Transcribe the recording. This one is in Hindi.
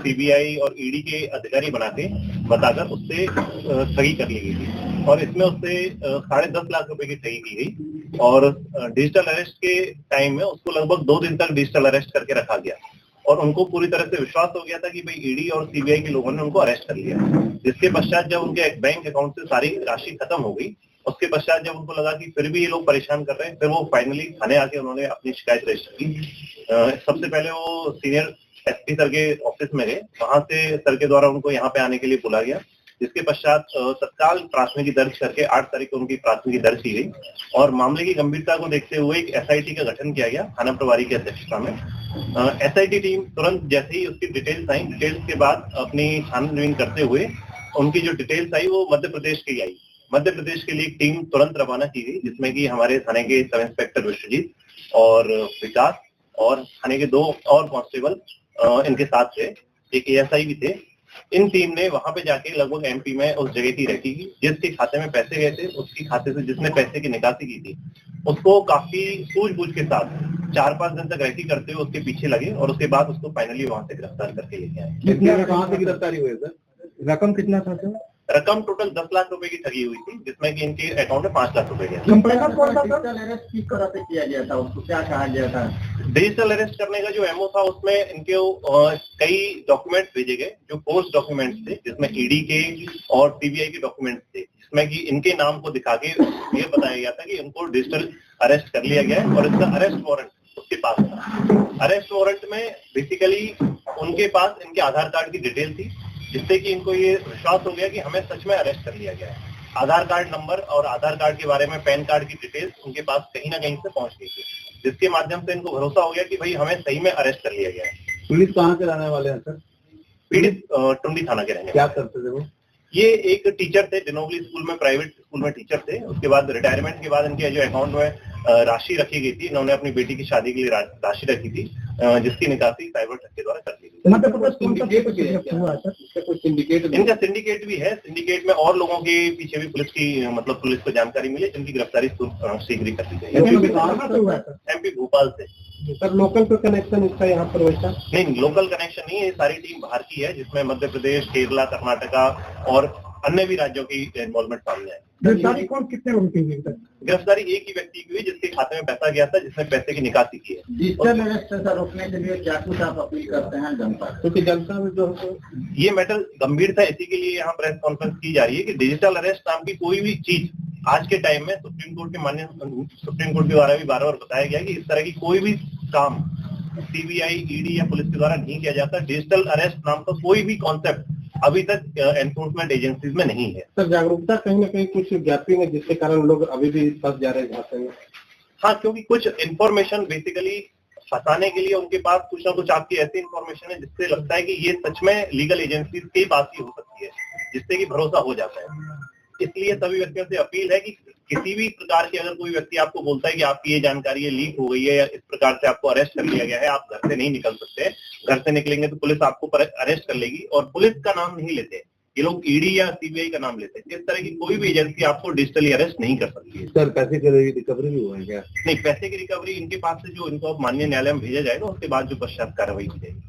सीबीआई और ईडी के अधिकारी बताकर उससे ठगी कर ली गई थी और इसमें उससे 10.5 लाख रुपए की ठगी की गई और डिजिटल अरेस्ट के टाइम में उसको लगभग 2 दिन तक डिजिटल अरेस्ट करके रखा गया और उनको पूरी तरह से विश्वास हो गया था कि भाई ईडी और सीबीआई के लोगों ने उनको अरेस्ट कर लिया। जिसके पश्चात जब उनके एक बैंक अकाउंट से सारी राशि खत्म हो गई, उसके पश्चात जब उनको लगा कि फिर भी ये लोग परेशान कर रहे हैं, फिर वो फाइनली थाने आके उन्होंने अपनी शिकायत रजिस्टर की। सबसे पहले वो सीनियर एसपी सर के ऑफिस में गए, वहां से सर के द्वारा उनको यहाँ पे आने के लिए बोला गया, जिसके पश्चात तत्काल प्राथमिकी दर्ज करके 8 तारीख को उनकी प्राथमिकी दर्ज की गई और मामले की गंभीरता को देखते हुए एक एसआईटी का गठन किया गया थाना प्रभारी की अध्यक्षता में। एसआईटी टीम तुरंत जैसे ही उसकी डिटेल्स आई, डिटेल्स के बाद अपनी छानबीन करते हुए उनकी जो डिटेल्स आई वो मध्य प्रदेश की आई। मध्य प्रदेश के लिए एक टीम तुरंत रवाना की गई, जिसमें कि हमारे थाने के सब इंस्पेक्टर विश्वजीत और विकास और थाने के 2 और कांस्टेबल इनके साथ थे, एक एएसआई भी थे। इन टीम ने वहां पे जाके लगभग एमपी में उस जगह की रेकी की, जिसके खाते में पैसे गए थे, उसकी खाते से जिसने पैसे की निकासी की थी उसको काफी सूझबूझ के साथ 4-5 दिन तक रेकी करते हुए उसके पीछे लगे और उसके बाद उसको फाइनली वहां से गिरफ्तार करके लेके आए। कहाँ से गिरफ्तारी हुई सर? रकम कितना था सर? रकम टोटल 10 लाख रुपए की ठगी हुई थी, जिसमें कि इनके अकाउंट में 5 लाख रुपए गए। डिजिटल अरेस्ट किस तरह से किया गया था, उसको क्या कहा गया था? डिजिटल अरेस्ट करने का जो एमओ था उसमें इनके कई डॉक्यूमेंट्स भेजे गए जो पोस्ट डॉक्यूमेंट्स थे, जिसमें ईडी के और सीबीआई के डॉक्यूमेंट्स थे, जिसमें कि इनके नाम को दिखा के ये बताया गया था कि इनको डिजिटल अरेस्ट कर लिया गया है और इसका अरेस्ट वारंट उसके पास था। अरेस्ट वारंट में बेसिकली उनके पास इनके आधार कार्ड की डिटेल थी, जिससे कि इनको ये विश्वास हो गया कि हमें सच में अरेस्ट कर लिया गया है। आधार कार्ड नंबर और आधार कार्ड के बारे में पैन कार्ड की डिटेल्स उनके पास कहीं ना कहीं से पहुंच गई थी, जिसके माध्यम से इनको भरोसा हो गया कि भाई हमें सही में अरेस्ट कर लिया गया है। पीड़ित कहाँ के रहने वाले हैं सर? पीड़ित टुंडी थाना के रहने। क्या करते थे वो? ये एक टीचर थे, डिनोवली स्कूल में, प्राइवेट स्कूल में टीचर थे। उसके बाद रिटायरमेंट के बाद इनके जो अकाउंट में राशि रखी गई थी, इन्होंने अपनी बेटी की शादी के लिए राशि रखी थी, जिसकी निकासी साइबर ठग के द्वारा कर दी गई। इनका सिंडिकेट भी है। सिंडिकेट में और लोगों के पीछे भी पुलिस को जानकारी मिली, जिनकी गिरफ्तारी शीघ्र ही कर दी गई। एमपी भोपाल से। सर लोकल का कनेक्शन इसका यहाँ पर वैसा नहीं, लोकल कनेक्शन नहीं है। ये सारी टीम बाहर की है, जिसमें मध्य प्रदेश, केरला, कर्नाटका और अन्य भी राज्यों की इन्वॉल्वमेंट सामने आई। गिरफ्तारी कौन कितने लोगों की हुई? गिरफ्तारी एक ही व्यक्ति की हुई, जिसके खाते में पैसा गया था, जिसने पैसे की निकासी की है। डिजिटल अरेस्ट से रोकने के लिए क्या कुछ आप अपील करते हैं जनता? क्योंकि जनता में जो ये मैटर गंभीर था, इसी के लिए यहाँ प्रेस कॉन्फ्रेंस की जा रही है कि डिजिटल अरेस्ट नाम की कोई भी चीज आज के टाइम में सुप्रीम कोर्ट के द्वारा भी बार बार बताया गया कि इस तरह की कोई भी काम सीबीआई, ईडी या पुलिस के द्वारा नहीं किया जाता। डिजिटल अरेस्ट नाम का कोई भी कॉन्सेप्ट अभी तक एनफोर्समेंट एजेंसीज में नहीं है। सर जागरूकता कहीं ना कहीं कुछ गैपिंग है, जिसके कारण लोग अभी भी फंस जा रहे हैं। हाँ, क्योंकि कुछ इन्फॉर्मेशन बेसिकली फंसाने के लिए उनके पास कुछ ना कुछ आपकी ऐसी इन्फॉर्मेशन है जिससे लगता है कि ये सच में लीगल एजेंसीज के पास ही हो सकती है, जिससे कि भरोसा हो जाता है। इसलिए सभी व्यक्तियों से अपील है कि किसी भी प्रकार के अगर कोई व्यक्ति आपको बोलता है कि आपकी ये जानकारी लीक हो गई है या इस प्रकार से आपको अरेस्ट कर लिया गया है, आप घर से नहीं निकल सकते, घर से निकलेंगे तो पुलिस आपको अरेस्ट कर लेगी, और पुलिस का नाम नहीं लेते ये लोग, ईडी या सीबीआई का नाम लेते हैं। इस तरह की कोई भी एजेंसी आपको डिजिटली अरेस्ट नहीं कर सकती है। सर पैसे की रिकवरी भी हुआ है क्या? नहीं, पैसे की रिकवरी इनके पास से जो इनको माननीय न्यायालय में भेजा जाएगा, उसके बाद जो पश्चात कार्रवाई की जाएगी।